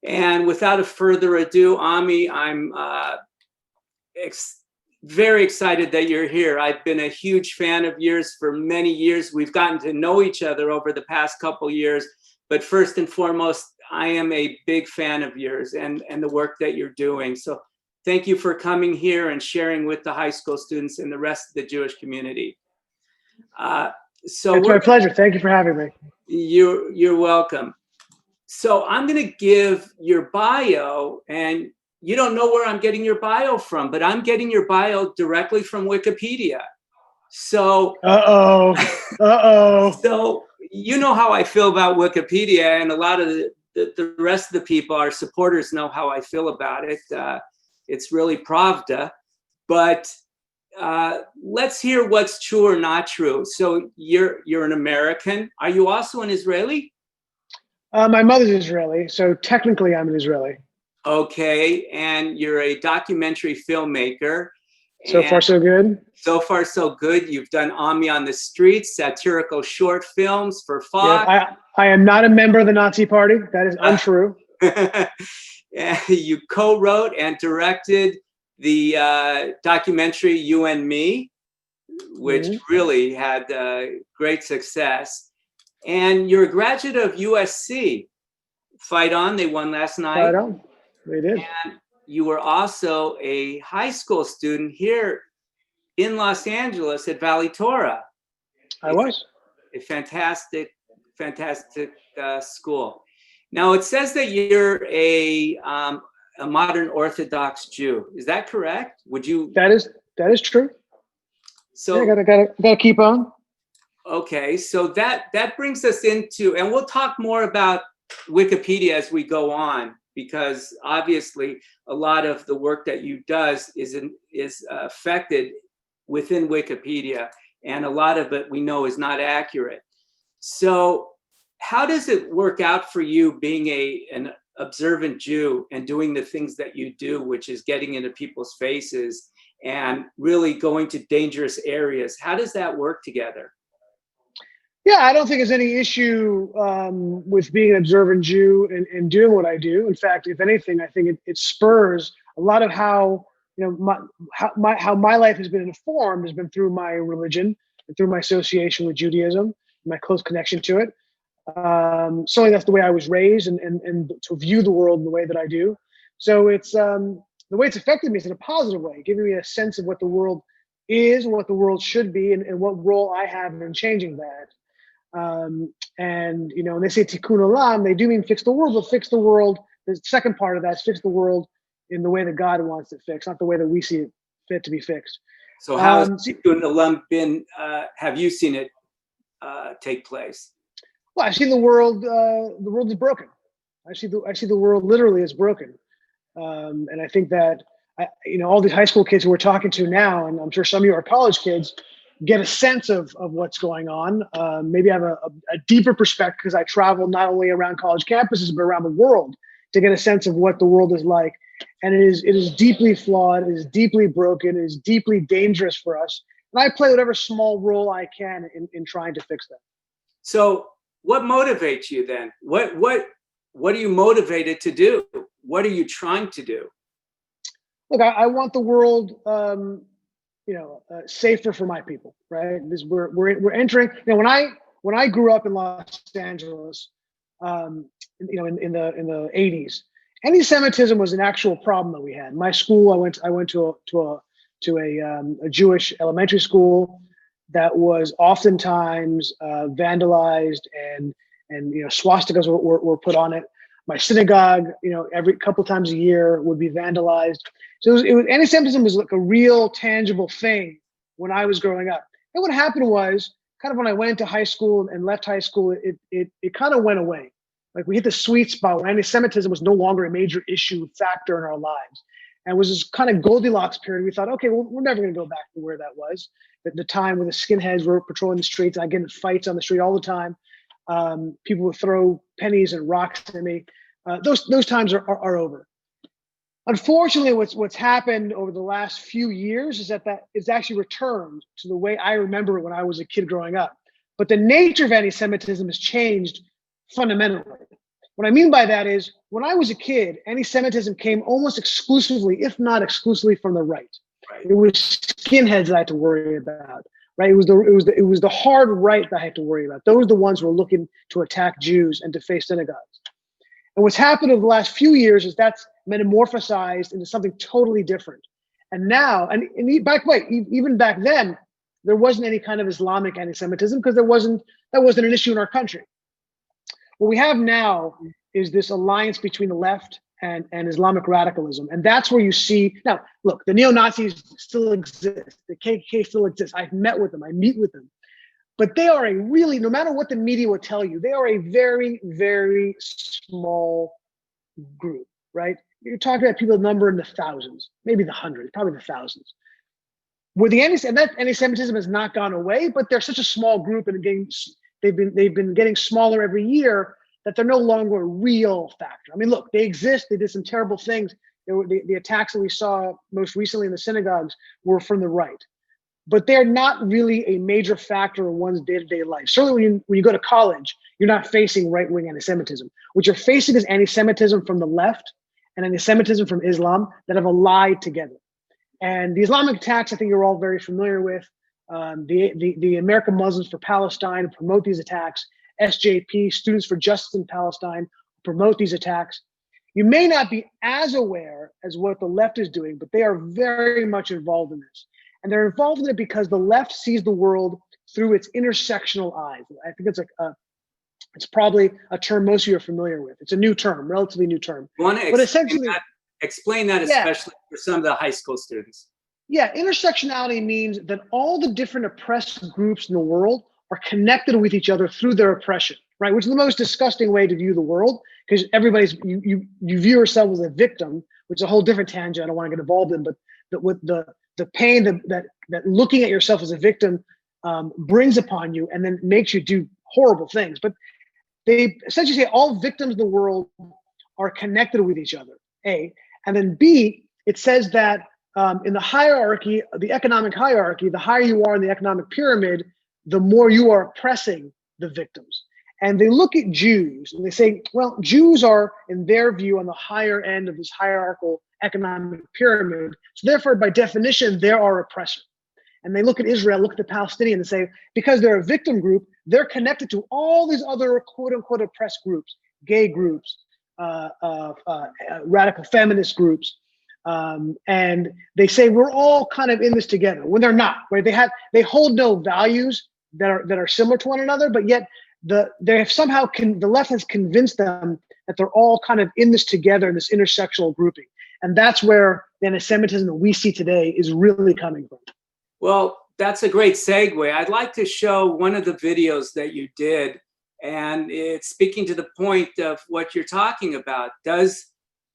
And without a further ado, Ami, I'm very excited that you're here. I've been a huge fan of yours for many years. We've gotten to know each other over the past couple years, but first and foremost, I am a big fan of yours and the work that you're doing. So thank you for coming here and sharing with the high school students and the rest of the Jewish community. It's my pleasure. Thank you for having me. You're welcome. So I'm going to give your bio, and you don't know where I'm getting your bio from, but I'm getting your bio directly from Wikipedia. So, So you know how I feel about Wikipedia, and a lot of the rest of the people, our supporters, know how I feel about it. It's really Pravda, but let's hear what's true or not true. So you're an American. Are you also an Israeli? My mother's Israeli, so technically I'm an Israeli. Okay, and you're a documentary filmmaker. So far, so good. So far, so good. You've done Ami on the Streets, satirical short films for Fox. Yeah, I am not a member of the Nazi Party. That is untrue. You co-wrote and directed the documentary You and Me, which really had great success. And you're a graduate of USC. Fight on, they won last night. Fight on, they did. And you were also a high school student here in Los Angeles at Valley Torah. I was. A fantastic, fantastic school. Now it says that you're a modern Orthodox Jew. Is that correct? Would you? That is true. So yeah, gotta keep on. Okay, so that brings us into, and we'll talk more about Wikipedia as we go on, because obviously a lot of the work that you does is affected within Wikipedia, and a lot of it we know is not accurate. So how does it work out for you being an observant Jew and doing the things that you do, which is getting into people's faces and really going to dangerous areas? How does that work together? Yeah, I don't think there's any issue with being an observant Jew and doing what I do. In fact, if anything, I think it spurs a lot of how my life has been informed has been through my religion and through my association with Judaism, my close connection to it. Certainly, that's the way I was raised, and to view the world in the way that I do. So it's the way it's affected me is in a positive way, giving me a sense of what the world is and what the world should be, and what role I have in changing that. And when they say tikkun olam, they do mean fix the world, but fix the world. The second part of that is fix the world in the way that God wants it fixed, not the way that we see it fit to be fixed. So how has tikkun olam been? Have you seen it take place? Well, I see the world. The world is broken. I see the world literally is broken, and I think that all these high school kids who we're talking to now, and I'm sure some of you are college kids, get a sense of what's going on. Maybe I have a deeper perspective because I travel not only around college campuses, but around the world to get a sense of what the world is like. And it is deeply flawed, it is deeply broken, it is deeply dangerous for us. And I play whatever small role I can in trying to fix that. So what motivates you then? What are you motivated to do? What are you trying to do? Look, I want the world safer for my people, right? We're entering. When I grew up in Los Angeles, in the 80s, anti-Semitism was an actual problem that we had. My school, I went to a Jewish elementary school that was oftentimes vandalized, and swastikas were put on it. My synagogue, every couple times a year would be vandalized. So anti-Semitism was like a real tangible thing when I was growing up. And what happened was, kind of when I went into high school and left high school, it kind of went away. Like we hit the sweet spot where anti-Semitism was no longer a major factor in our lives. And it was this kind of Goldilocks period. We thought, okay, well, we're never going to go back to where that was. At the time when the skinheads were patrolling the streets, I get in fights on the street all the time. People would throw pennies and rocks at me. Those times are over. Unfortunately, what's happened over the last few years is that it's actually returned to the way I remember it when I was a kid growing up. But the nature of anti-Semitism has changed fundamentally. What I mean by that is, when I was a kid, anti-Semitism came almost exclusively, if not exclusively, from the right. It was skinheads that I had to worry about, right? It was the hard right that I had to worry about. Those were the ones who were looking to attack Jews and to face synagogues. And what's happened over the last few years is that's metamorphosized into something totally different. And now, and by the way, even back then, there wasn't any kind of Islamic anti-Semitism because that wasn't an issue in our country. What we have now is this alliance between the left and Islamic radicalism. And that's where you see, now, look, the neo-Nazis still exist. The KKK still exists. I've met with them. I meet with them. But they are no matter what the media will tell you, they are a very, very small group, right? You're talking about people number in the thousands, maybe the hundreds, probably the thousands. Where the anti-Semitism has not gone away, but they're such a small group and they've been getting smaller every year that they're no longer a real factor. I mean, look, they exist. They did some terrible things. The attacks that we saw most recently in the synagogues were from the right, but they're not really a major factor in one's day-to-day life. Certainly when you go to college, you're not facing right-wing anti-Semitism. What you're facing is anti-Semitism from the left and anti-Semitism from Islam that have allied together. And the Islamic attacks, I think you're all very familiar with. The American Muslims for Palestine promote these attacks. SJP, Students for Justice in Palestine, promote these attacks. You may not be as aware as what the left is doing, but they are very much involved in this. And they're involved in it because the left sees the world through its intersectional eyes. I think it's probably a term most of you are familiar with. It's a new term, relatively new term. You want to explain that especially for some of the high school students. Yeah, intersectionality means that all the different oppressed groups in the world are connected with each other through their oppression, right? Which is the most disgusting way to view the world, because you view yourself as a victim, which is a whole different tangent I don't want to get involved in, but the pain that looking at yourself as a victim brings upon you and then makes you do horrible things. But they essentially say all victims in the world are connected with each other, A. And then B, it says that in the hierarchy, the economic hierarchy, the higher you are in the economic pyramid, the more you are oppressing the victims. And they look at Jews and they say, well, Jews are, in their view, on the higher end of this hierarchical economic pyramid. So therefore, by definition, they're our oppressor. And they look at Israel, look at the Palestinians and say, because they're a victim group, they're connected to all these other quote unquote oppressed groups, gay groups, radical feminist groups. And they say we're all kind of in this together when they're not, right? They hold no values that are similar to one another, but yet the left has convinced them that they're all kind of in this together in this intersectional grouping. And that's where the anti-Semitism that we see today is really coming from. Well, that's a great segue. I'd like to show one of the videos that you did, and it's speaking to the point of what you're talking about. Does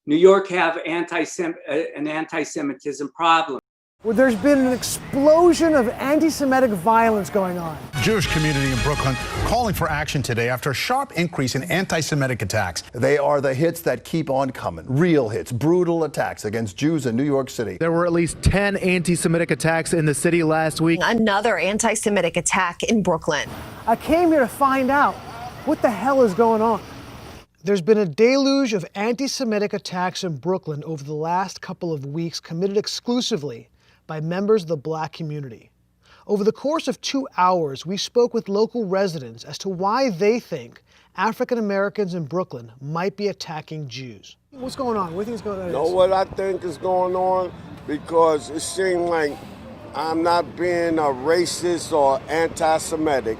New York have an anti-Semitism problem? Well, there's been an explosion of anti-Semitic violence going on. Jewish community in Brooklyn calling for action today after a sharp increase in anti-Semitic attacks. They are the hits that keep on coming. Real hits, brutal attacks against Jews in New York City. There were at least 10 anti-Semitic attacks in the city last week. Another anti-Semitic attack in Brooklyn. I came here to find out what the hell is going on. There's been a deluge of anti-Semitic attacks in Brooklyn over the last couple of weeks, committed exclusively by members of the Black community. Over the course of 2 hours, we spoke with local residents as to why they think African Americans in Brooklyn might be attacking Jews. What's going on? What do you think is going on? You know what I think is going on? Because it seems like I'm not being a racist or anti-Semitic,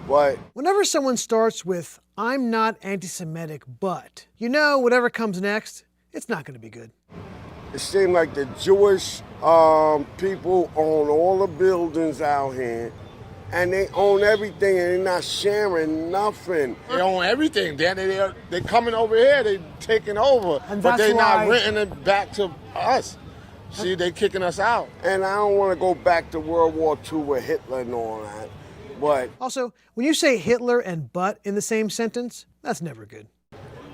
but whenever someone starts with, I'm not anti-Semitic, but, whatever comes next, it's not going to be good. It seems like the Jewish people own all the buildings out here, and they own everything, and they're not sharing nothing. They own everything. They're coming over here. They're taking over, but they're not renting it back to us. See, they're kicking us out. And I don't want to go back to World War II with Hitler and all that. But also, when you say Hitler and but in the same sentence, that's never good.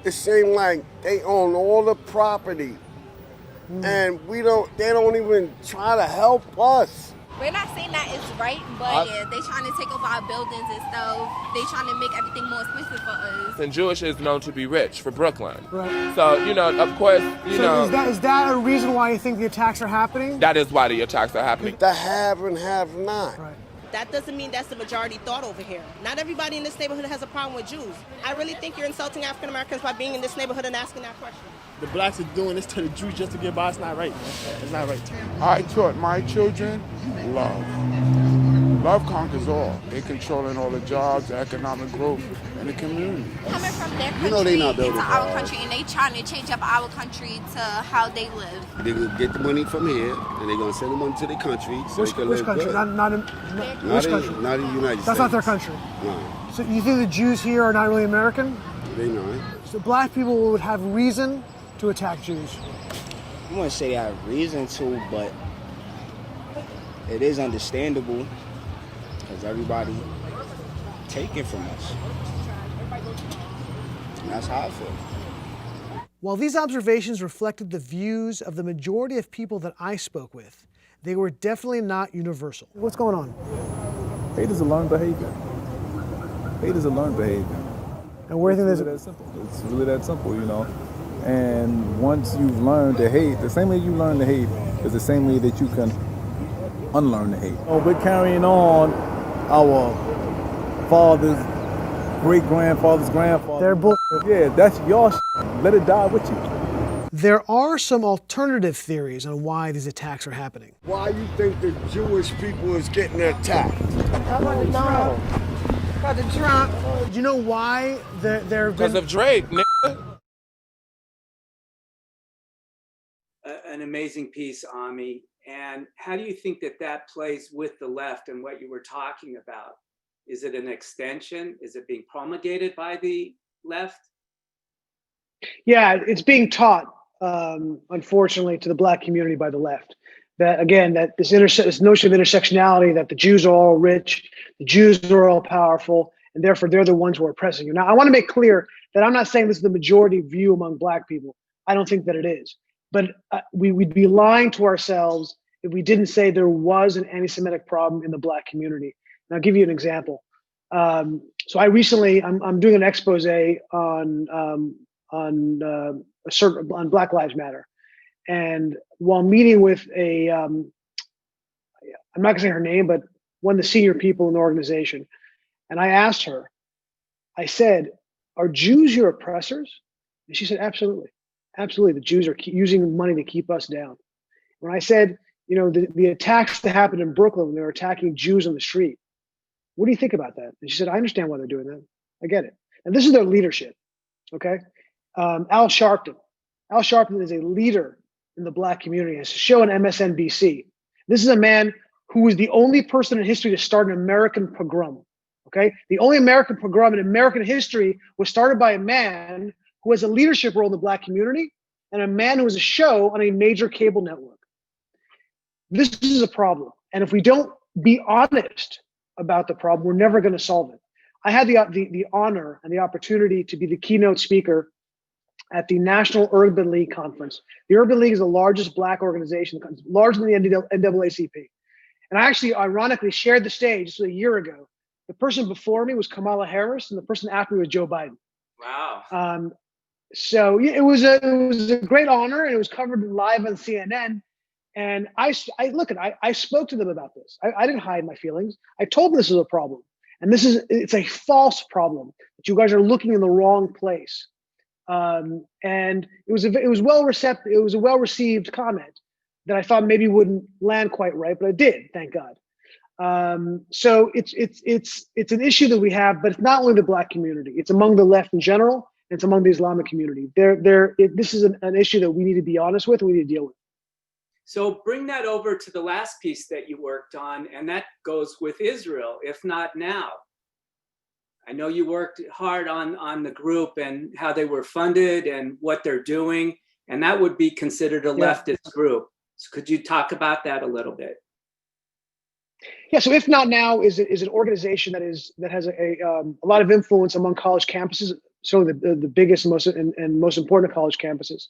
It seems like they own all the property. And they don't even try to help us. We're not saying that it's right, but yeah, they trying to take over our buildings and stuff. They trying to make everything more expensive for us. And Jewish is known to be rich for Brooklyn. Right. So, you know, of course, you know. Is that a reason why you think the attacks are happening? That is why the attacks are happening. The have and have not. Right. That doesn't mean that's the majority thought over here. Not everybody in this neighborhood has a problem with Jews. I really think you're insulting African Americans by being in this neighborhood and asking that question. The blacks are doing this to the Jews just to get by. It's not right. It's not right. I taught my children love. Love conquers all. They're controlling all the jobs, the economic growth in the community. Coming from their country into our country, and they trying to change up our country to how they live. They're going to get the money from here, and they're going to send the money to their country so Which they can which live country? good. Not in which country? Not in the United States. That's not their country. No, So you think the Jews here are not really American? they not. So black people would have reason to attack Jews. I wouldn't say they have reason to, but it is understandable because everybody take it from us. And that's how I feel. While these observations reflected the views of the majority of people that I spoke with, they were definitely not universal. What's going on? Hate is a learned behavior. Hate is a learned behavior. And where do you think that simple? It's really that simple, you know. And once you've learned to hate, the same way you learn to hate is the same way that you can unlearn the hate. Oh, we're carrying on our father's great-grandfather's grandfather. They're bull. Yeah, that's your shit. Let it die with you. There are some alternative theories on why these attacks are happening. Why you think the Jewish people is getting attacked? How about the Trump? About the Trump? Do you know why there have Because been... of Drake, nigga. An amazing piece, Ami. And how do you think that that plays with the left and what you were talking about? Is it an extension? Is it being promulgated by the left? Yeah, it's being taught, unfortunately, to the black community by the left. That again, that this notion of intersectionality, that the Jews are all rich, the Jews are all powerful, and therefore they're the ones who are oppressing you. Now, I want to make clear that I'm not saying this is the majority view among black people. I don't think that it is. But we'd be lying to ourselves if we didn't say there was an anti-Semitic problem in the black community. And I'll give you an example. So I recently, I'm doing an expose on Black Lives Matter, and while meeting with I'm not gonna say her name, but one of the senior people in the organization, and I asked her, I said, "Are Jews your oppressors?" And she said, "Absolutely, absolutely. The Jews are using money to keep us down." When I said, you know, the attacks that happened in Brooklyn when they were attacking Jews on the street, what do you think about that? And she said, "I understand why they're doing that. I get it." And this is their leadership, okay? Al Sharpton. Al Sharpton is a leader in the black community. It's a show on MSNBC. This is a man who was the only person in history to start an American pogrom, okay? The only American pogrom in American history was started by a man who has a leadership role in the black community and a man who has a show on a major cable network. This is a problem. And if we don't be honest about the problem, we're never going to solve it. I had the honor and the opportunity to be the keynote speaker at the National Urban League Conference. The Urban League is the largest black organization, larger than the NAACP. And I actually, ironically, shared the stage just a year ago. The person before me was Kamala Harris, and the person after me was Joe Biden. Wow. So it was a great honor, and it was covered live on CNN. And I spoke to them about this. I didn't hide my feelings. I told them this is a problem, and it's a false problem that you guys are looking in the wrong place. And it was a well-received comment that I thought maybe wouldn't land quite right, but it did, thank God. So it's an issue that we have, but it's not only the black community. It's among the left in general, and it's among the Islamic community. This is an issue that we need to be honest with and we need to deal with. So bring that over to the last piece that you worked on, and that goes with Israel, if not now. I know you worked hard on the group and how they were funded and what they're doing, and that would be considered a leftist group. So could you talk about that a little bit? Yeah, so If Not Now is an organization that has a lot of influence among college campuses, certainly the biggest and most important college campuses.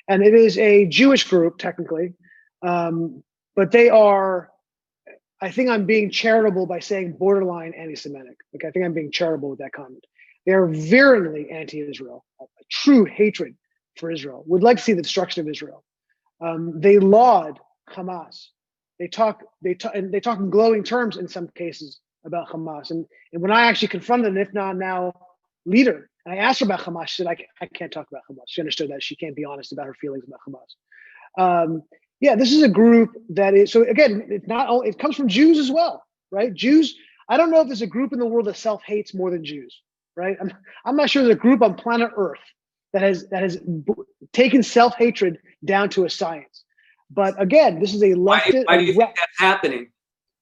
And it is a Jewish group, technically, but they are, I think I'm being charitable by saying borderline anti-Semitic. Like, I think I'm being charitable with that comment. They are virulently anti-Israel, a true hatred for Israel, would like to see the destruction of Israel. They laud Hamas. They talk in glowing terms in some cases about Hamas. And when I actually confronted an, if not now, leader, and I asked her about Hamas, she said, I can't talk about Hamas. She understood that she can't be honest about her feelings about Hamas. Yeah, this is a group that is, so again, it's not all, it comes from Jews as well, right? Jews, I don't know if there's a group in the world that self-hates more than Jews, right? I'm not sure there's a group on planet Earth that has taken self-hatred down to a science. But again, this is a leftist. Why do you think that's happening?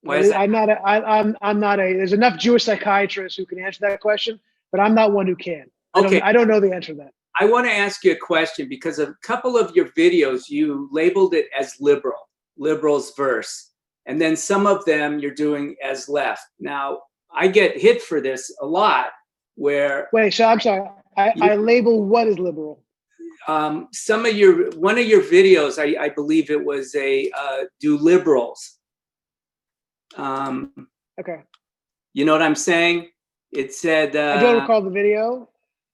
Why is that? I'm not a, there's enough Jewish psychiatrists who can answer that question, but I'm not one who can. Okay. I don't know the answer to that. I want to ask you a question because a couple of your videos, you labeled it as liberal's verse. And then some of them you're doing as left. Now, I get hit for this a lot where— Wait, so I'm sorry. I label what is liberal? one of your videos, I believe it was do liberals. Okay. You know what I'm saying? It said— I don't recall the video.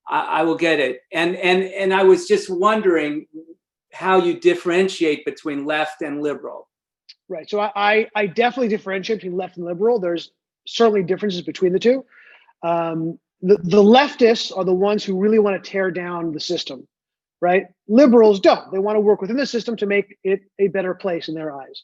I will get it. And I was just wondering how you differentiate between left and liberal. Right. So I definitely differentiate between left and liberal. There's certainly differences between the two. The leftists are the ones who really want to tear down the system, right? Liberals don't. They want to work within the system to make it a better place in their eyes.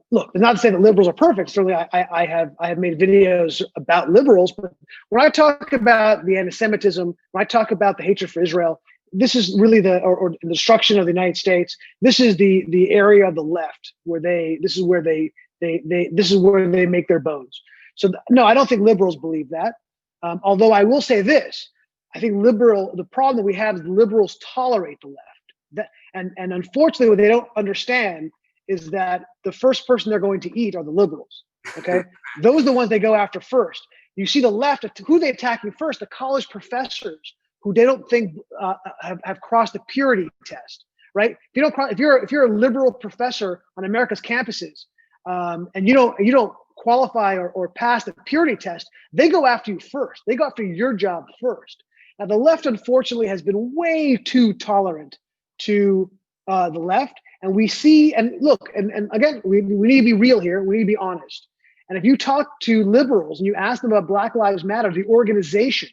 Look, it's not to say that liberals are perfect. Certainly, I have made videos about liberals, but when I talk about the anti-Semitism, when I talk about the hatred for Israel, this is really the destruction of the United States. This is the area of the left where this is where they make their bones. So no, I don't think liberals believe that. Although I will say this, I think the problem that we have is liberals tolerate the left. And unfortunately, what they don't understand is that the first person they're going to eat are the liberals, okay? Those are the ones they go after first. You see the left, who they attacking first? The college professors who they don't think have crossed the purity test, right? If you're a liberal professor on America's campuses, and you don't qualify or pass the purity test, they go after you first. They go after your job first. Now, the left, unfortunately, has been way too tolerant to the left. And we see, and look, and again, we need to be real here. We need to be honest. And if you talk to liberals and you ask them about Black Lives Matter, the organization,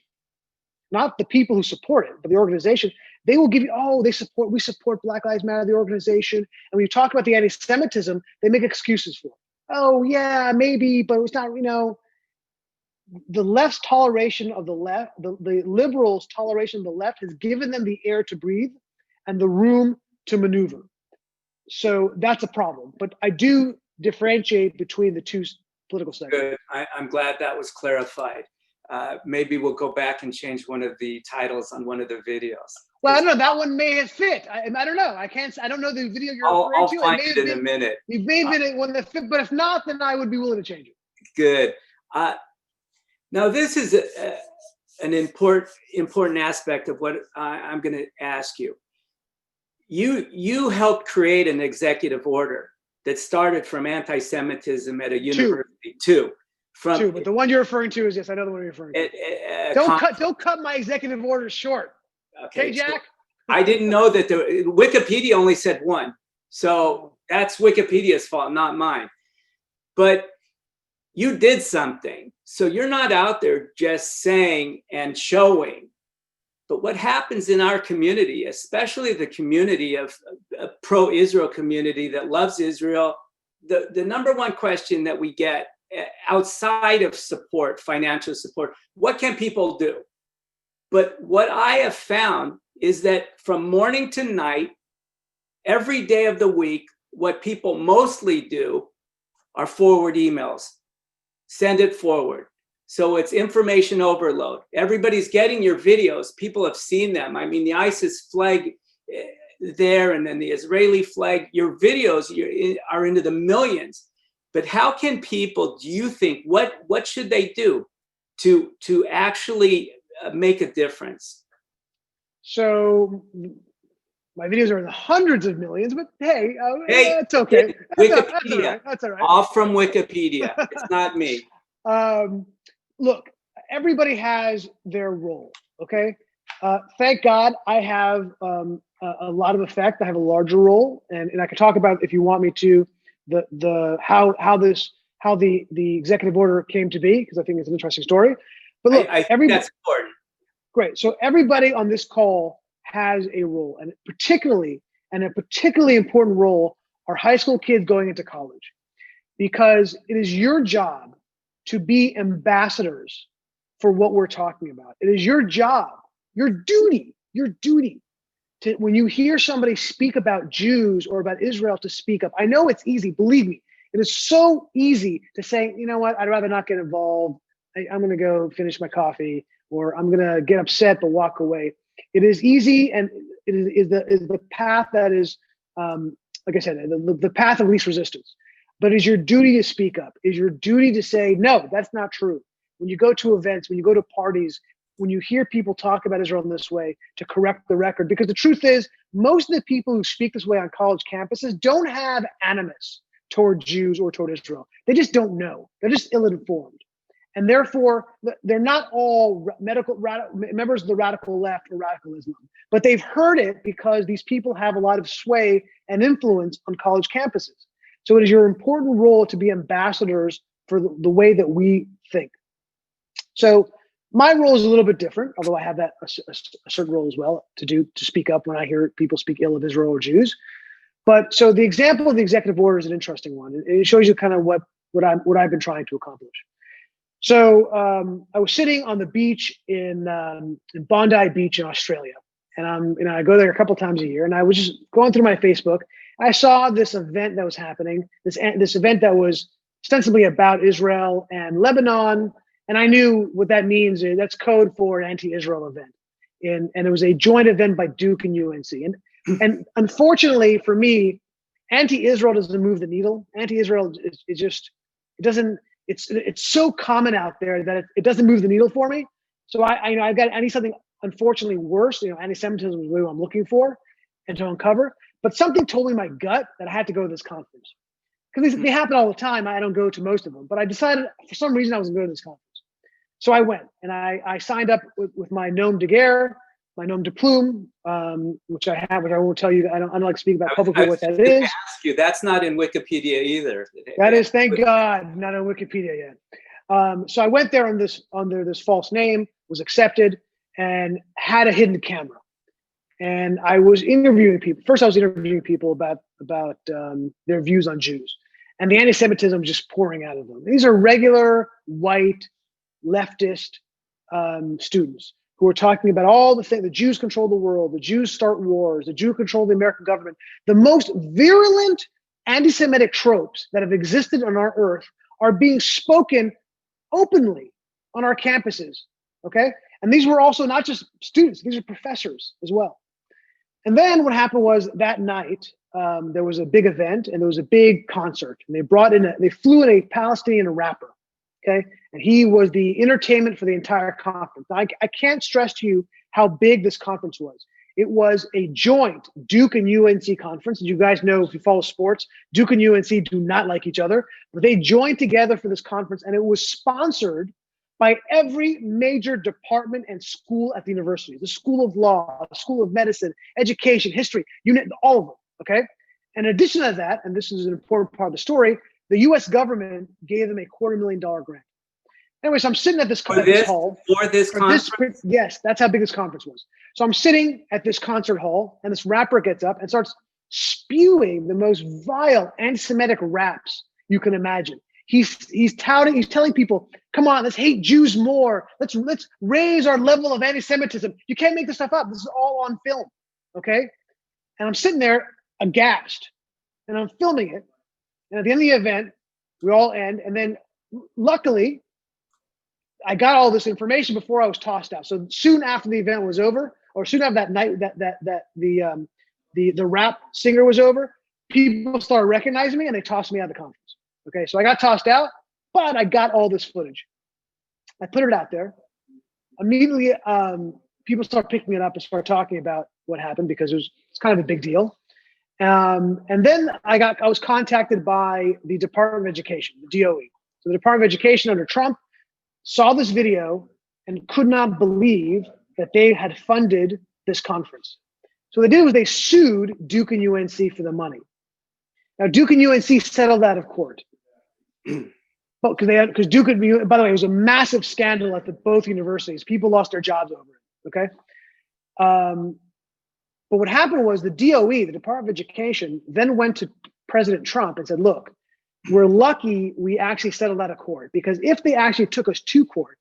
not the people who support it, but the organization, they will give you, we support Black Lives Matter, the organization. And when you talk about the anti-Semitism, they make excuses for it. Oh yeah, maybe, but it's not, the left's toleration of the left, the liberals' toleration of the left has given them the air to breathe and the room to maneuver. So that's a problem. But I do differentiate between the two political segments. Good. I'm glad that was clarified. Maybe we'll go back and change one of the titles on one of the videos. Well, I don't know. That one may have fit. I don't know. I don't know the video you're referring I'll to. find it in a minute. It may have been one that fit, but if not, then I would be willing to change it. Good. Now, this is an important aspect of what I'm going to ask you. You helped create an executive order that started from anti-Semitism at a university. Two, but the one you're referring to is, yes, I know the one you're referring to. Don't cut my executive orders short. Okay, Jack. So I didn't know that Wikipedia only said one, so that's Wikipedia's fault, not mine. But you did something, so you're not out there just saying and showing. But what happens in our community, especially the community of a pro-Israel community that loves Israel, the number one question that we get outside of support, financial support, what can people do? But what I have found is that from morning to night, every day of the week, what people mostly do are forward emails. Send it forward. So it's information overload. Everybody's getting your videos. People have seen them. I mean, the ISIS flag there and then the Israeli flag, your videos are into the millions. But how can people, do you think, what should they do to actually make a difference? So My videos are in the hundreds of millions, but hey, Hey, it's okay. Wikipedia. That's all right. All from Wikipedia. It's not me. Look, everybody has their role. Okay. Thank God I have a lot of effect. I have a larger role, and I can talk about, if you want me to, how the executive order came to be, because I think it's an interesting story. But look, I think that's important. Great. So everybody on this call has a role, and a particularly important role are high school kids going into college, because it is your job to be ambassadors for what we're talking about. It is your job, your duty to, when you hear somebody speak about Jews or about Israel, to speak up. I know it's easy, believe me. It is so easy to say, you know what, I'd rather not get involved. I'm going to go finish my coffee, or I'm going to get upset but walk away. It is easy, and it is the path that is, like I said, the path of least resistance. But it's your duty to speak up. It's your duty to say, no, that's not true. When you go to events, when you go to parties, when you hear people talk about Israel in this way, to correct the record. Because the truth is, most of the people who speak this way on college campuses don't have animus toward Jews or toward Israel. They just don't know. They're just ill-informed. And therefore, they're not all members of the radical left or radical Islam, but they've heard it because these people have a lot of sway and influence on college campuses. So it is your important role to be ambassadors for the way that we think. So my role is a little bit different, although I have that a certain role as well to speak up when I hear people speak ill of Israel or Jews. But so the example of the executive order is an interesting one. It shows you kind of what I've been trying to accomplish. So I was sitting on the beach in Bondi Beach in Australia, and I go there a couple times a year. And I was just going through my Facebook. I saw this event that was happening, this event that was ostensibly about Israel and Lebanon, and I knew what that means. That's code for an anti-Israel event, and it was a joint event by Duke and UNC. And unfortunately for me, anti-Israel doesn't move the needle. Anti-Israel is just, it doesn't. It's so common out there that it doesn't move the needle for me. So I need something, unfortunately, worse. Anti-Semitism is really what I'm looking for and to uncover. But something told me in my gut that I had to go to this conference, because they happen all the time. I don't go to most of them, but I decided for some reason I was going to go to this conference. So I went, and I signed up with my nom de guerre, my nom de plume, which I have, which I won't tell you. I don't like to speak about publicly what that is. Ask you, that's not in Wikipedia either. That is, thank God, not on Wikipedia yet. So I went there under this false name, was accepted, and had a hidden camera. And I was interviewing people. First, I was interviewing people about their views on Jews, and the anti-Semitism just pouring out of them. These are regular white leftist students who are talking about all the things. The Jews control the world. The Jews start wars. The Jews control the American government. The most virulent anti-Semitic tropes that have existed on our earth are being spoken openly on our campuses. Okay, and these were also not just students; these are professors as well. And then what happened was that night there was a big event, and there was a big concert, and they flew in a Palestinian rapper. Okay, and he was the entertainment for the entire conference. I can't stress to you how big this conference was. It was a joint Duke and UNC conference. As you guys know, if you follow sports, Duke and UNC do not like each other, but they joined together for this conference, and it was sponsored by every major department and school at the university: the School of Law, the School of Medicine, Education, History, all of them. Okay, and in addition to that, and this is an important part of the story, the U.S. government gave them a $250,000 grant. Anyways, I'm sitting at this hall. For this conference? Yes, that's how big this conference was. So I'm sitting at this concert hall, and this rapper gets up and starts spewing the most vile anti-Semitic raps you can imagine. He's telling people, come on, let's hate Jews more. Let's raise our level of anti-Semitism. You can't make this stuff up. This is all on film, okay? And I'm sitting there aghast, and I'm filming it. And at the end of the event, we all end. And then luckily, I got all this information before I was tossed out. So soon after the event was over, or soon after that night that the rap singer was over, people started recognizing me, and they tossed me out of the conference. Okay, so I got tossed out, but I got all this footage. I put it out there. Immediately, people start picking it up and start talking about what happened because it's kind of a big deal. And then I was contacted by the Department of Education, the DOE. So the Department of Education under Trump saw this video and could not believe that they had funded this conference. So what they did was they sued Duke and UNC for the money. Now Duke and UNC settled out of court. But because Duke and, by the way, it was a massive scandal at both universities. People lost their jobs over it. Okay. But what happened was the DOE, the Department of Education, then went to President Trump and said, look, we're lucky we actually settled out of court, because if they actually took us to court,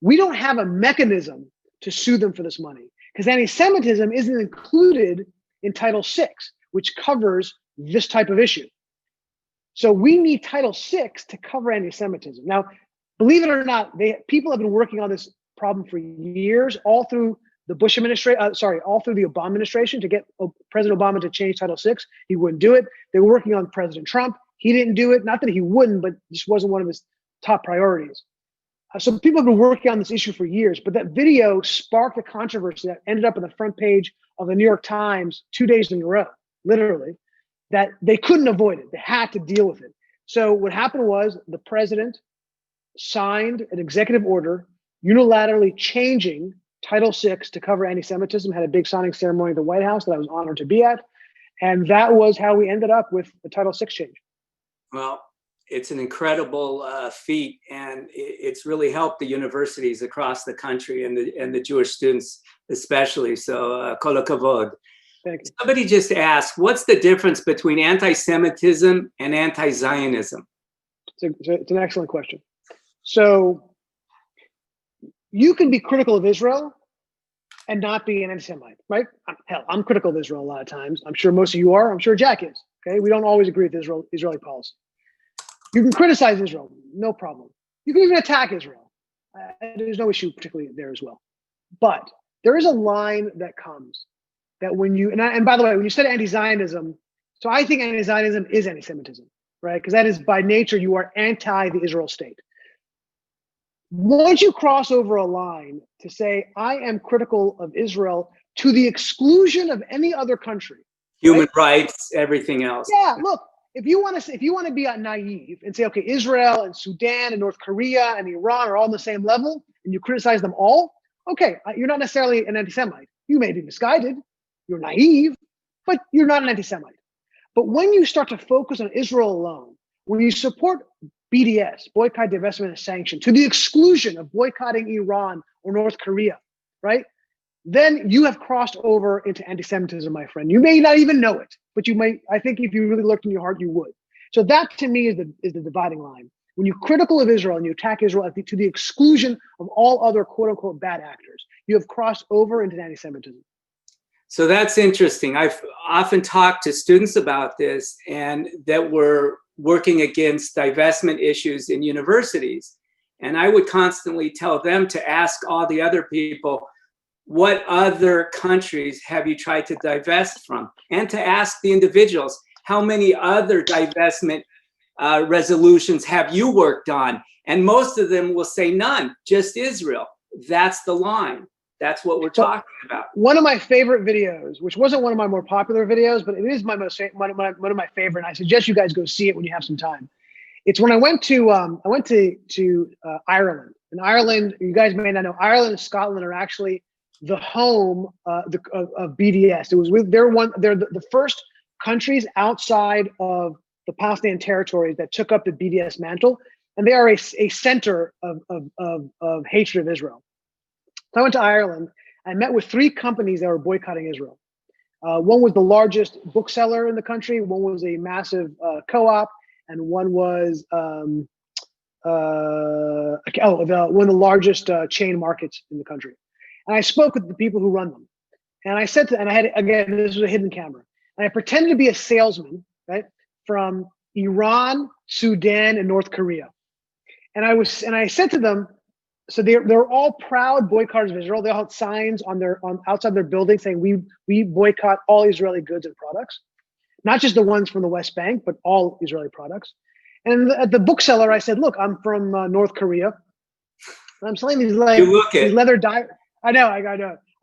we don't have a mechanism to sue them for this money, because anti-Semitism isn't included in Title VI, which covers this type of issue. So we need Title VI to cover anti-Semitism. Now, believe it or not, people have been working on this problem for years, all through the Bush administration, all through the Obama administration, to get President Obama to change Title VI. He wouldn't do it. They were working on President Trump. He didn't do it. Not that he wouldn't, but this wasn't one of his top priorities. So people have been working on this issue for years, but that video sparked a controversy that ended up on the front page of the New York Times 2 days in a row, literally, that they couldn't avoid it. They had to deal with it. So what happened was the president signed an executive order unilaterally changing Title VI to cover anti-Semitism, had a big signing ceremony at the White House that I was honored to be at. And that was how we ended up with the Title VI change. Well, it's an incredible feat, and it's really helped the universities across the country and the Jewish students especially. So, kol hakavod. Thank you. Somebody just asked, what's the difference between anti-Semitism and anti-Zionism? It's an excellent question. So you can be critical of Israel and not be an anti-Semite, right? Hell, I'm critical of Israel a lot of times. I'm sure most of you are. I'm sure Jack is. Okay, we don't always agree with Israeli policy. You can criticize Israel, no problem. You can even attack Israel. There's no issue particularly there as well. But there is a line that comes that when you, and by the way, when you said anti-Zionism, so I think anti-Zionism is anti-Semitism, right? Because that is by nature, you are anti the Israel state. Once you cross over a line to say, I am critical of Israel to the exclusion of any other country. Human rights, everything else. Yeah, look, if you want to be naive and say, okay, Israel and Sudan and North Korea and Iran are all on the same level, and you criticize them all, okay, you're not necessarily an anti-Semite. You may be misguided, you're naive, but you're not an anti-Semite. But when you start to focus on Israel alone, when you support BDS, boycott, divestment, and sanction, to the exclusion of boycotting Iran or North Korea, right? Then you have crossed over into anti-Semitism, my friend. You may not even know it, but you may, I think if you really looked in your heart, you would. So that to me is the dividing line. When you're critical of Israel and you attack Israel to the exclusion of all other quote unquote bad actors, you have crossed over into anti-Semitism. So that's interesting. I've often talked to students about this, and that we're working against divestment issues in universities. And I would constantly tell them to ask all the other people, what other countries have you tried to divest from? And to ask the individuals, how many other divestment resolutions have you worked on? And most of them will say none, just Israel. That's the line. That's what we're talking about. One of my favorite videos, which wasn't one of my more popular videos, but it is my one of my favorite. And I suggest you guys go see it when you have some time. It's when I went to Ireland. In Ireland, you guys may not know, Ireland and Scotland are actually the home of BDS. It was they're the first countries outside of the Palestinian territories that took up the BDS mantle, and they are a center of hatred of Israel. So I went to Ireland. I met with 3 companies that were boycotting Israel. One was the largest bookseller in the country. One was a massive co-op, and one was one of the largest chain markets in the country. And I spoke with the people who run them. And I said and I had, again, this was a hidden camera. And I pretended to be a salesman, right, from Iran, Sudan, and North Korea. And I said to them, so they're all proud boycotters of Israel. They all had signs on outside their building saying we boycott all Israeli goods and products, not just the ones from the West Bank, but all Israeli products. And at the bookseller, I said, look, I'm from North Korea. And I'm selling these leather dye. I know.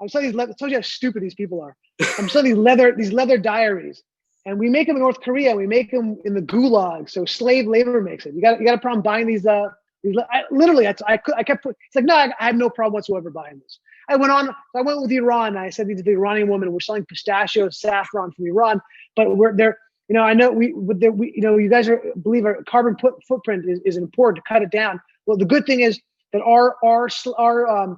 I'm selling these leather. It tells you how stupid these people are. I'm selling these leather diaries, and we make them in North Korea. We make them in the gulag, so slave labor makes it. You got a problem buying these? I kept. It's like, no, I have no problem whatsoever buying this. I went with Iran. And I said these to the Iranian woman, we're selling pistachios, saffron from Iran, but we're there. You know, I know you guys believe our carbon footprint is important to cut it down. Well, the good thing is that our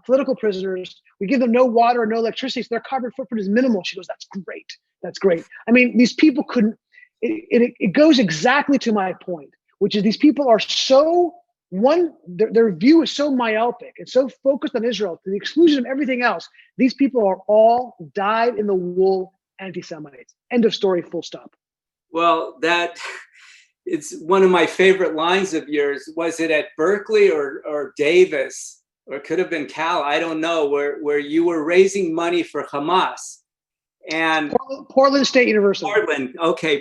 political prisoners, we give them no water, no electricity, so their carbon footprint is minimal. She goes, that's great. That's great. I mean, these people couldn't. It goes exactly to my point, which is these people are so their view is so myopic and so focused on Israel to the exclusion of everything else. These people are all dyed in the wool anti-Semites. End of story. Full stop. Well, it's one of my favorite lines of yours. Was it at Berkeley or Davis, or it could have been Cal? I don't know. Where you were raising money for Hamas, and Portland State University.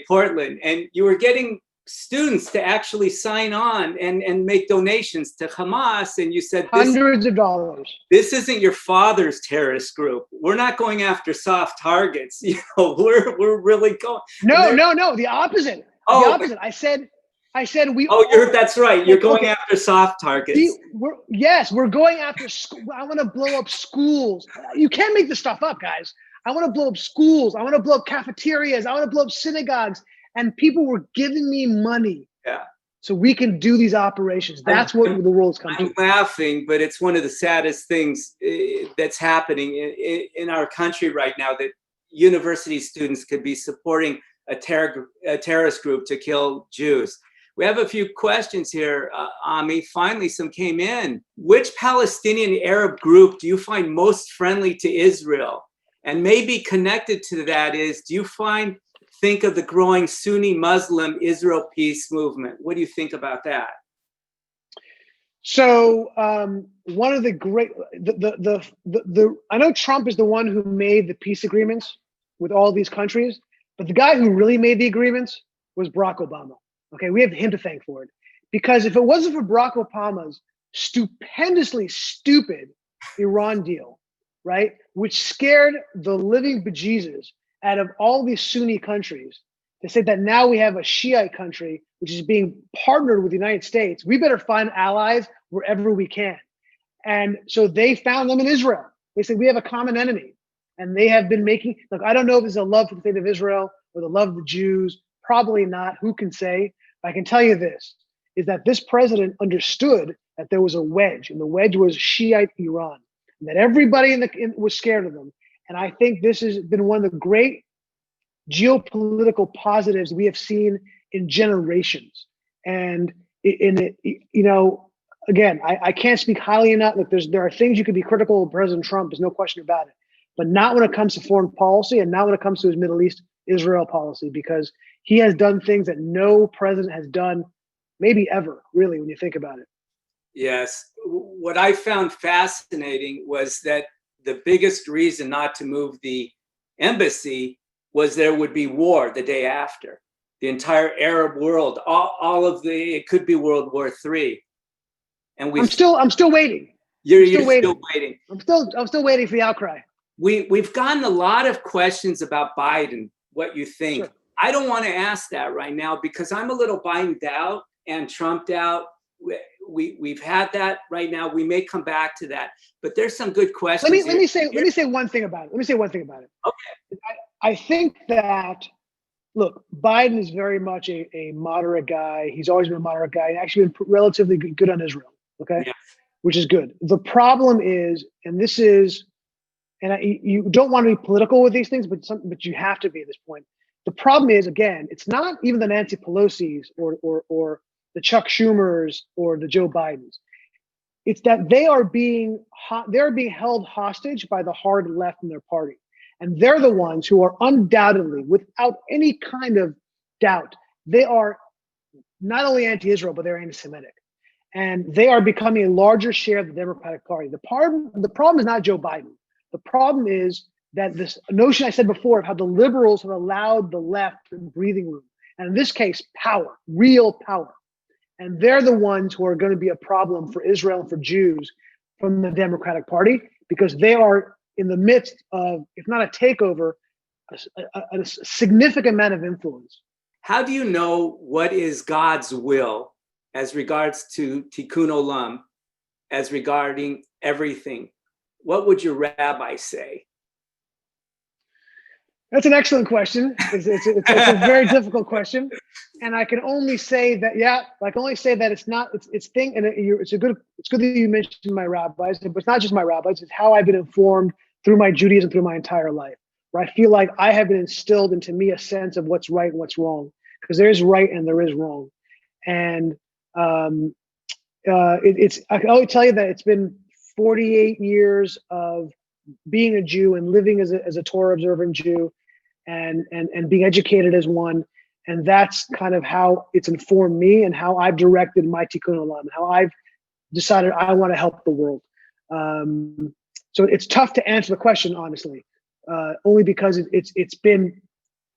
Portland, and you were getting students to actually sign on and make donations to Hamas, and you said hundreds of dollars. This isn't your father's terrorist group. We're not going after soft targets. You know, we're really going. No. The opposite. The opposite. I said we. That's right. You're going after soft targets. We're going after. I want to blow up schools. You can't make this stuff up, guys. I want to blow up schools. I want to blow up cafeterias. I want to blow up synagogues. And people were giving me money. Yeah. So we can do these operations. That's what the world's coming to. I'm laughing, but it's one of the saddest things that's happening in our country right now, that university students could be supporting a terrorist group to kill Jews. We have a few questions here, Ami. Finally, some came in. Which Palestinian Arab group do you find most friendly to Israel? And maybe connected to that is, do you think of the growing Sunni Muslim Israel peace movement? What do you think about that? So one of the great, I know Trump is the one who made the peace agreements with all these countries, but the guy who really made the agreements was Barack Obama. Okay, we have him to thank for it. Because if it wasn't for Barack Obama's stupendously stupid Iran deal, right, which scared the living bejesus out of all these Sunni countries, to say that now we have a Shiite country which is being partnered with the United States, we better find allies wherever we can. And so they found them in Israel. They said, we have a common enemy. And they have been making, look, I don't know if it's a love for the state of Israel or the love of the Jews, probably not, who can say? But I can tell you this, is that this president understood that there was a wedge, and the wedge was Shiite Iran, and that everybody was scared of them. And I think this has been one of the great geopolitical positives we have seen in generations. And again, I can't speak highly enough. Look, there are things you could be critical of President Trump, there's no question about it, but not when it comes to foreign policy, and not when it comes to his Middle East Israel policy, because he has done things that no president has done, maybe ever, really, when you think about it. Yes. What I found fascinating was that the biggest reason not to move the embassy was there would be war the day after. The entire Arab world, it could be World War III. And I'm still waiting. You're still waiting. I'm still waiting for the outcry. We've gotten a lot of questions about Biden, what you think. Sure. I don't want to ask that right now because I'm a little Bidened out and Trumped out. We've had that right now. We may come back to that, but there's some good questions. Let me say one thing about it. Okay. I think that, look, Biden is very much a moderate guy. He's always been a moderate guy. He's actually been relatively good on Israel. Okay, yeah. Which is good. The problem is, and this is, you don't want to be political with these things, but you have to be at this point. The problem is, again, it's not even the Nancy Pelosi's or the Chuck Schumers or the Joe Bidens. It's that they are being held hostage by the hard left in their party. And they're the ones who are undoubtedly, without any kind of doubt, they are not only anti-Israel, but they're anti-Semitic. And they are becoming a larger share of the Democratic Party. The problem is not Joe Biden. The problem is that this notion I said before of how the liberals have allowed the left breathing room. And in this case, power, real power. And they're the ones who are going to be a problem for Israel and for Jews from the Democratic Party, because they are in the midst of, if not a takeover, a significant amount of influence. How do you know what is God's will as regards to tikkun olam, as regarding everything? What would your rabbi say? That's an excellent question. It's a very difficult question, and I can only say that it's thing. And it's good that you mentioned my rabbis, but it's not just my rabbis. It's how I've been informed through my Judaism through my entire life. Where I feel like I have been instilled into me a sense of what's right and what's wrong, because there is right and there is wrong, and I can only tell you that it's been 48 years of being a Jew and living as a Torah observant Jew. And being educated as one, and that's kind of how it's informed me and how I've directed my tikkun olam, how I've decided I want to help the world. So it's tough to answer the question honestly, only because it's been,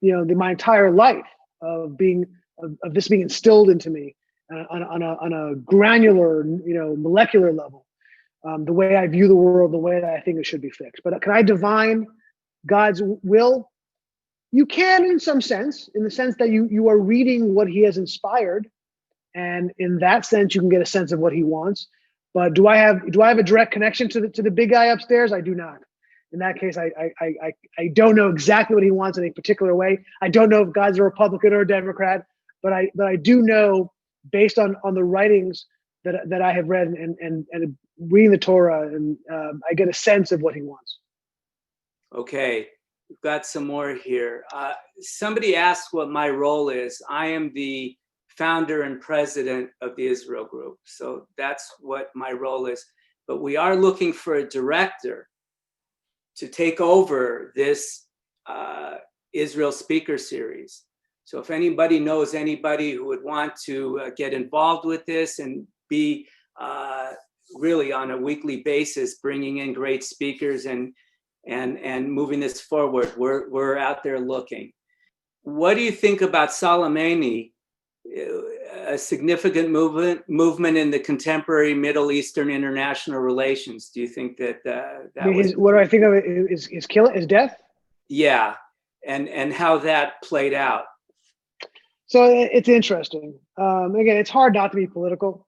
my entire life of this being instilled into me on a granular, molecular level, the way I view the world, the way that I think it should be fixed. But can I divine God's will? You can, in some sense, in the sense that you are reading what he has inspired, and in that sense, you can get a sense of what he wants. But do I have a direct connection to the big guy upstairs? I do not. In that case, I don't know exactly what he wants in a particular way. I don't know if God's a Republican or a Democrat, but I do know, based on the writings that I have read and reading the Torah, and I get a sense of what he wants. Okay. We've got some more here. Somebody asked what my role is. I am the founder and president of the Israel Group. So that's what my role is. But we are looking for a director to take over this Israel speaker series. So if anybody knows anybody who would want to get involved with this and be really on a weekly basis, bringing in great speakers and moving this forward, we're out there looking. What do you think about Soleimani, a significant movement in the contemporary Middle Eastern international relations? Do you think that what do I think of it? His death? Yeah, and how that played out. So it's interesting. Again, it's hard not to be political,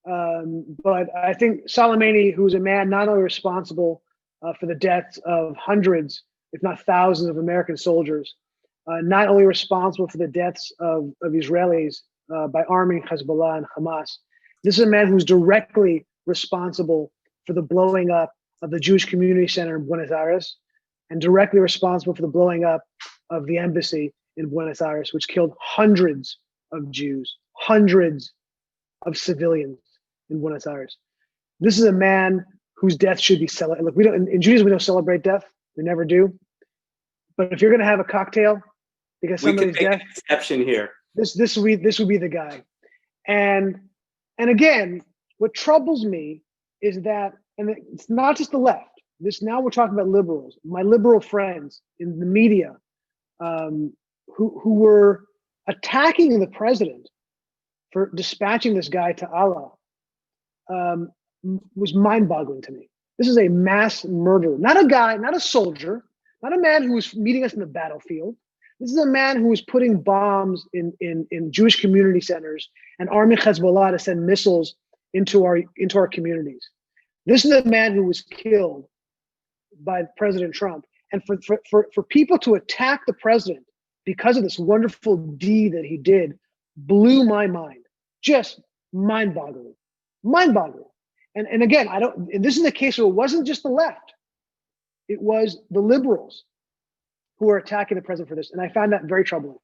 but I think Soleimani, who's a man not only responsible for the deaths of hundreds, if not thousands, of American soldiers, not only responsible for the deaths of Israelis by arming Hezbollah and Hamas. This is a man who's directly responsible for the blowing up of the Jewish Community Center in Buenos Aires, and directly responsible for the blowing up of the embassy in Buenos Aires, which killed hundreds of Jews, hundreds of civilians in Buenos Aires. This is a man whose death should be celebrated. Look, in Judaism, we don't celebrate death. We never do. But if you're going to have a cocktail because somebody's death, exception here. This would be the guy. And again, what troubles me is that, and it's not just the left. Now we're talking about liberals, my liberal friends in the media, who were attacking the president for dispatching this guy to Allah. Was mind-boggling to me. This is a mass murderer, not a guy, not a soldier, not a man who was meeting us in the battlefield. This is a man who was putting bombs in Jewish community centers and arming Hezbollah to send missiles into our communities. This is a man who was killed by President Trump. And for people to attack the president because of this wonderful deed that he did blew my mind. Just mind-boggling. Mind-boggling. And again, and this is the case where it wasn't just the left. It was the liberals who were attacking the president for this. And I found that very troubling.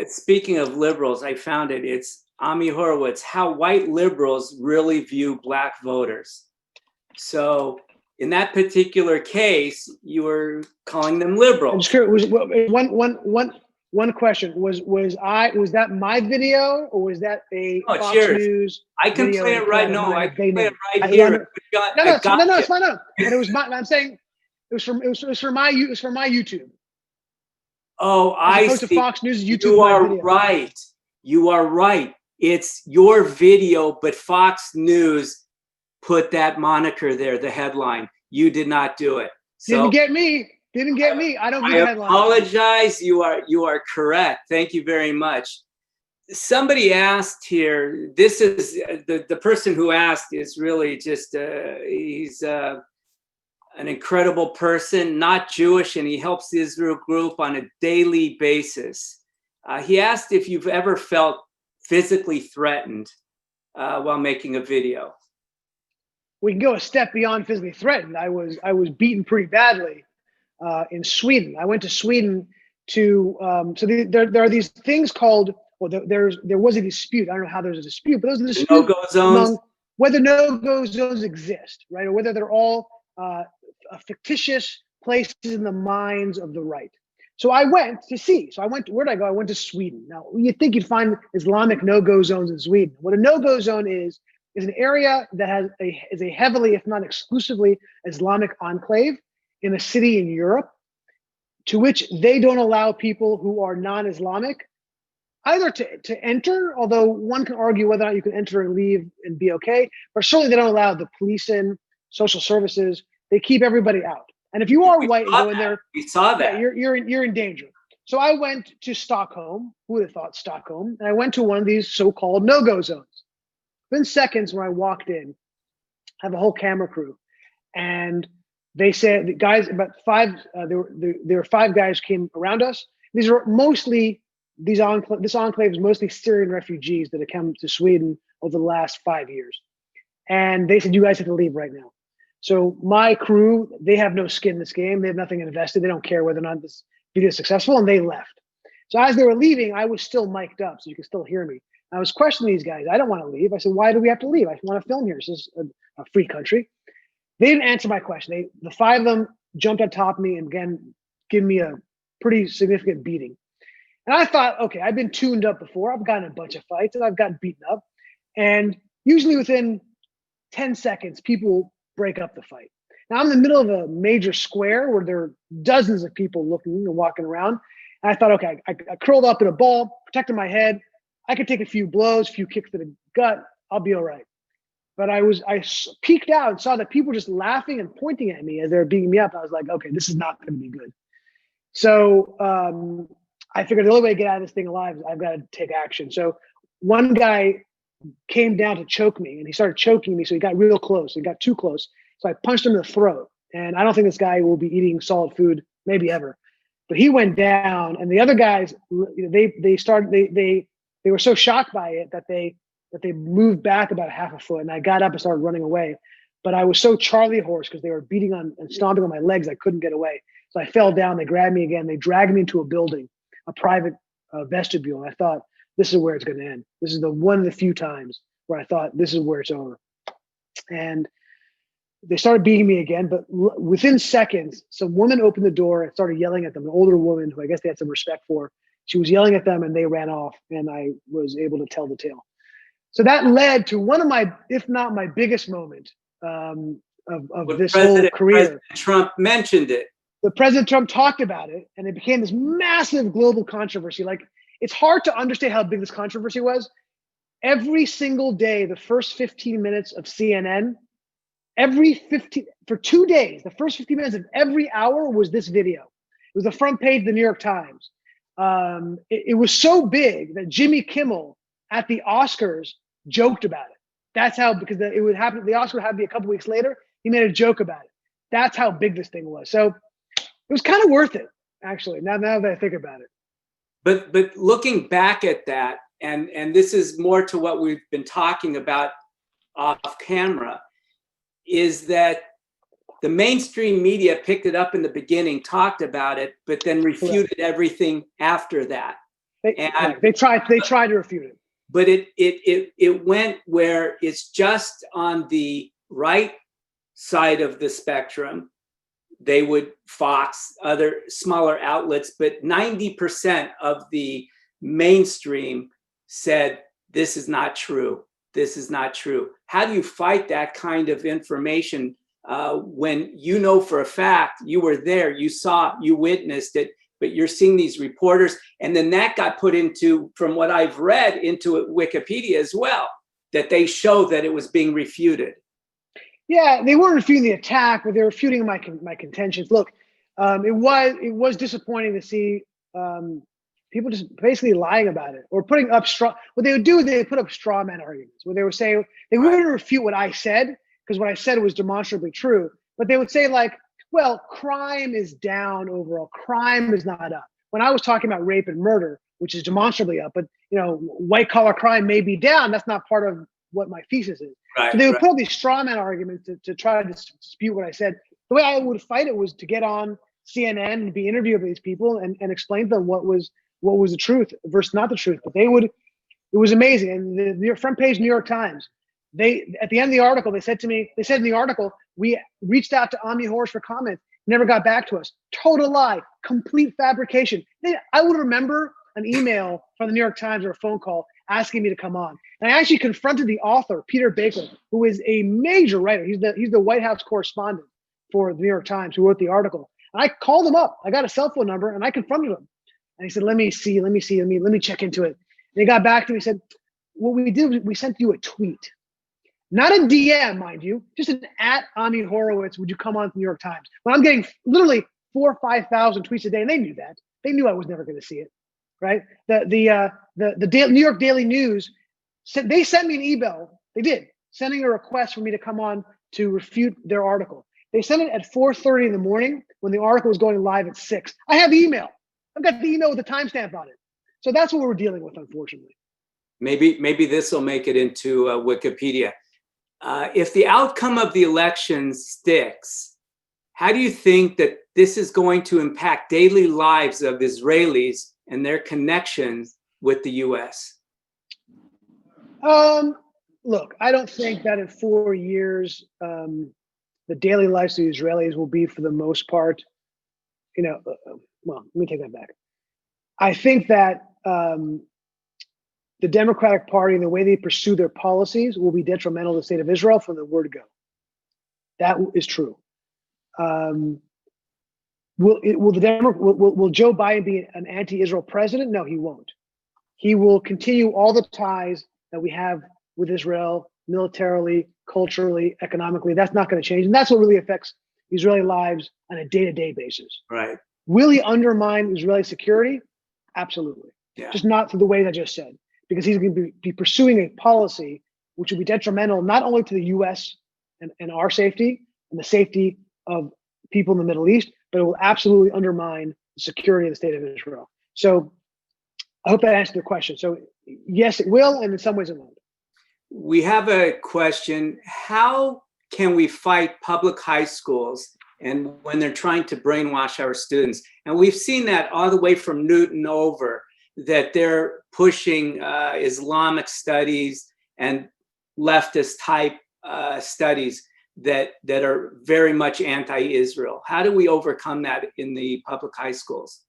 Speaking of liberals, I found it's Ami Horowitz, how white liberals really view black voters. So in that particular case, you were calling them liberals. I'm just curious, one question, was that my video, or was that a Fox News? I can video play it right now. I can play it right here. No, it's fine. No. And it was I'm saying it was for my YouTube. Oh, I see. To Fox News YouTube. You are right. You are right. It's your video, but Fox News put that moniker there, the headline. You did not do it. So, didn't get me. Didn't get me. I don't I get the headlines. apologize. You are correct. Thank you very much. Somebody asked here, this is the person who asked is really just he's an incredible person, not Jewish, and he helps the Israel group on a daily basis. He asked if you've ever felt physically threatened while making a video. We can go a step beyond physically threatened. I was beaten pretty badly in Sweden. I went to Sweden to there are these things called, well, there was a dispute. I don't know how there's a dispute, but those are the disputes no-go zones, among whether no-go zones exist, right, or whether they're all fictitious places in the minds of the right. So I went to see. So where did I go? I went to Sweden. Now, you'd think you'd find Islamic no-go zones in Sweden. What a no-go zone is an area that is a heavily, if not exclusively, Islamic enclave in a city in Europe, to which they don't allow people who are non-Islamic either to enter, although one can argue whether or not you can enter and leave and be okay, but certainly they don't allow the police in, social services. They keep everybody out. And if you are white and go in there, we saw that. Yeah, you're in danger. So I went to Stockholm. Who would have thought Stockholm? And I went to one of these so-called no-go zones. Within seconds, when I walked in, I have a whole camera crew, and they said the guys, about five, there were 5 guys came around us. These are mostly this enclave is mostly Syrian refugees that have come to Sweden over the last 5 years, and they said, "You guys have to leave right now." So my crew, they have no skin in this game. They have nothing invested. They don't care whether or not this video is successful, and they left. So as they were leaving, I was still mic'd up, so you can still hear me. I was questioning these guys. I don't want to leave. I said, "Why do we have to leave? I want to film here. This is a free country." They didn't answer my question. The 5 of them jumped on top of me and began giving me a pretty significant beating. And I thought, okay, I've been tuned up before. I've gotten in a bunch of fights and I've gotten beaten up. And usually within 10 seconds, people break up the fight. Now I'm in the middle of a major square where there are dozens of people looking and walking around. And I thought, okay, I curled up in a ball, protected my head. I could take a few blows, a few kicks to the gut. I'll be all right. But I peeked out and saw that people were just laughing and pointing at me as they were beating me up. I was like, okay, this is not going to be good. So I figured the only way to get out of this thing alive is I've got to take action. So one guy came down to choke me, and he started choking me. So he got real close. He got too close. So I punched him in the throat. And I don't think this guy will be eating solid food, maybe ever. But he went down, and the other guys, they were so shocked by it that they moved back about half a foot, and I got up and started running away. But I was so Charlie horse because they were beating on and stomping on my legs, I couldn't get away. So I fell down. They grabbed me again. They dragged me into a building, a private vestibule. And I thought, this is where it's going to end. This is one of the few times where I thought this is where it's over. And they started beating me again. But within seconds, some woman opened the door and started yelling at them, an older woman who I guess they had some respect for. She was yelling at them and they ran off, and I was able to tell the tale. So that led to one of my, if not my biggest moment of this whole career. President Trump mentioned it. The President Trump talked about it, and it became this massive global controversy. Like, it's hard to understand how big this controversy was. Every single day, the first 15 minutes of CNN, for 2 days, the first 15 minutes of every hour was this video. It was the front page of the New York Times. It was so big that Jimmy Kimmel at the Oscars joked about it. That's how, because it would happen, the Oscar would have to be a couple weeks later. He made a joke about it. That's how big this thing was. So it was kind of worth it, actually, now that I think about it. But looking back at that, and this is more to what we've been talking about off camera, is that the mainstream media picked it up in the beginning, talked about it, but then refuted everything after that. They tried to refute it. But it went where it's just on the right side of the spectrum. They would Fox, other smaller outlets, but 90% of the mainstream said, this is not true. This is not true. How do you fight that kind of information when you know for a fact you were there, you saw, you witnessed it, but you're seeing these reporters, and then that got put into, from what I've read, into Wikipedia as well, that they show that it was being refuted. Yeah, they weren't refuting the attack, but they were refuting my contentions. Look, It was disappointing to see people just basically lying about it or putting up what they would do is they would put up straw man arguments where they would say they wouldn't refute what I said because what I said was demonstrably true, but they would say like, well, crime is down overall, crime is not up. When I was talking about rape and murder, which is demonstrably up, but white collar crime may be down, that's not part of what my thesis is. So they would put all these straw man arguments to try to dispute what I said. The way I would fight it was to get on CNN and be interviewed by these people and explain to them what was the truth versus not the truth. But it was amazing. And the front page New York Times, at the end of the article, they said in the article, we reached out to Ami Horowitz for comment, never got back to us. Total lie, complete fabrication. I would remember an email from the New York Times or a phone call asking me to come on. And I actually confronted the author, Peter Baker, who is a major writer. He's the White House correspondent for the New York Times who wrote the article. And I called him up. I got a cell phone number and I confronted him. And he said, let me check into it. And he got back to me and said, what we did was we sent you a tweet. Not a DM, mind you, just an @Ami Horowitz, would you come on to the New York Times? When I'm getting literally 4,000 or 5,000 tweets a day, and they knew that. They knew I was never going to see it, right? The New York Daily News, they sent me an email. They did, sending a request for me to come on to refute their article. They sent it at 4:30 in the morning when the article was going live at 6. I have the email. I've got the email with the timestamp on it. So that's what we're dealing with, unfortunately. Maybe this will make it into Wikipedia. If the outcome of the election sticks, how do you think that this is going to impact daily lives of Israelis and their connections with the U.S.? Look, I don't think that in 4 years, the daily lives of the Israelis will be, for the most part, well, let me take that back. I think that the Democratic Party and the way they pursue their policies will be detrimental to the state of Israel from the word go. That is true. Will Joe Biden be an anti-Israel president? No, he won't. He will continue all the ties that we have with Israel, militarily, culturally, economically. That's not going to change. And that's what really affects Israeli lives on a day-to-day basis. Right. Will he undermine Israeli security? Absolutely. Yeah. Just not through the way that I just said, because he's going to be pursuing a policy which will be detrimental not only to the U.S. and our safety and the safety of people in the Middle East, but it will absolutely undermine the security of the state of Israel. So I hope that answered the question. So yes, it will, and in some ways it won't. We have a question. How can we fight public high schools and when they're trying to brainwash our students? And we've seen that all the way from Newton over, that they're pushing Islamic studies and leftist type studies that are very much anti-Israel. How do we overcome that in the public high schools?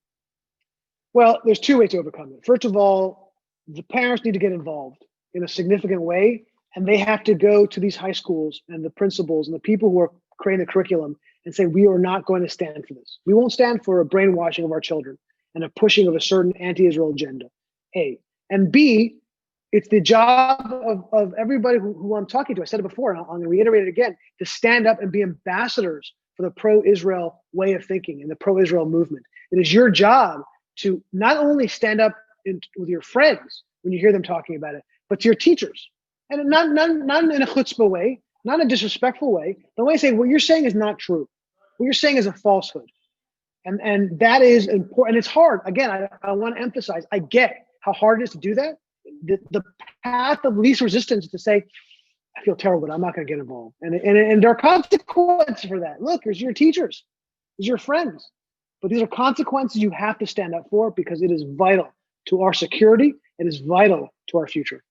Well, there's two ways to overcome it. First of all, the parents need to get involved in a significant way, and they have to go to these high schools and the principals and the people who are creating the curriculum and say, we are not going to stand for this. We won't stand for a brainwashing of our children and a pushing of a certain anti-Israel agenda, A. And B, it's the job of everybody who I'm talking to. I said it before, and I'm going to reiterate it again, to stand up and be ambassadors for the pro-Israel way of thinking and the pro-Israel movement. It is your job to not only stand up with your friends when you hear them talking about it, but to your teachers. And not in a chutzpah way, not in a disrespectful way. The way I say, what you're saying is not true. What you're saying is a falsehood. And that is important. And it's hard. Again, I want to emphasize, I get how hard it is to do that. The path of least resistance is to say, I feel terrible, but I'm not going to get involved. And there are consequences for that. Look, there's your teachers, there's your friends. But these are consequences you have to stand up for because it is vital to our security. It is vital to our future.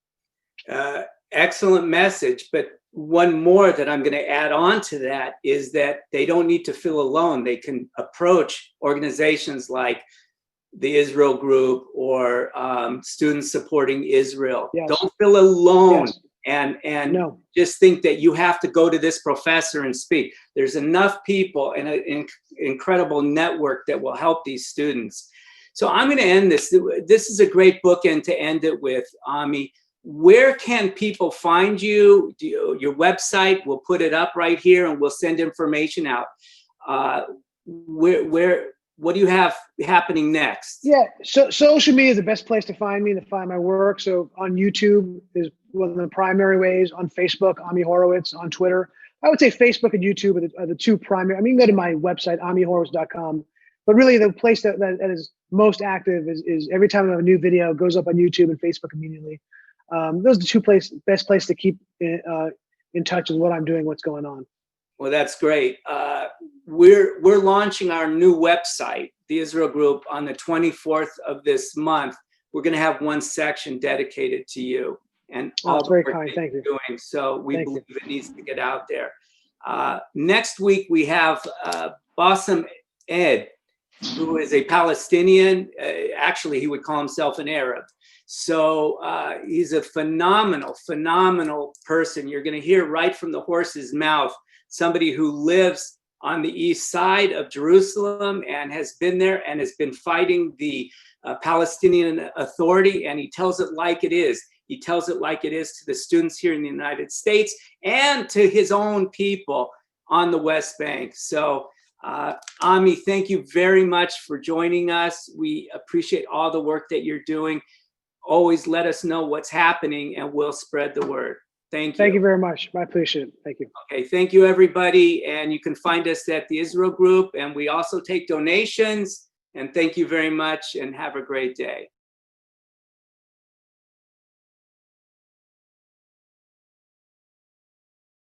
Excellent message. But one more that I'm going to add on to that is that they don't need to feel alone. They can approach organizations like the Israel Group or Students Supporting Israel. Yes. Don't feel alone. Yes. And No. just think that you have to go to this professor and speak. There's enough people and an incredible network that will help these students. So I'm going to end this. This is a great bookend to end it with, Ami. Where can people find you? Your website, we'll put it up right here and we'll send information out. what do you have happening next? Yeah, so social media is the best place to find me and to find my work. So on YouTube is one of the primary ways. On Facebook, Ami Horowitz. On Twitter, I would say Facebook and YouTube are the two primary. I mean, you can go to my website, amihorowitz.com. But really, the place that is most active is every time I have a new video, it goes up on YouTube and Facebook immediately. Those are the two best place to keep in touch with what I'm doing, what's going on. Well, that's great. We're launching our new website, the Israel Group, on the 24th of this month. We're going to have one section dedicated to you and all the very work kind. that Thank you're you. doing. So we Thank believe it needs to get out there. Next week we have Bassem Ed, who is a Palestinian. Actually, he would call himself an Arab. So he's a phenomenal person. You're going to hear right from the horse's mouth, somebody who lives on the east side of Jerusalem and has been there and has been fighting the Palestinian Authority, and he tells it like it is. He tells it like it is to the students here in the United States and to his own people on the West Bank. So Ami, thank you very much for joining us. We appreciate all the work that you're doing. Always let us know what's happening and we'll spread the word. Thank you. Thank you very much. I appreciate it. Thank you. Okay, thank you everybody. And you can find us at the Israel Group, and we also take donations. And thank you very much and have a great day.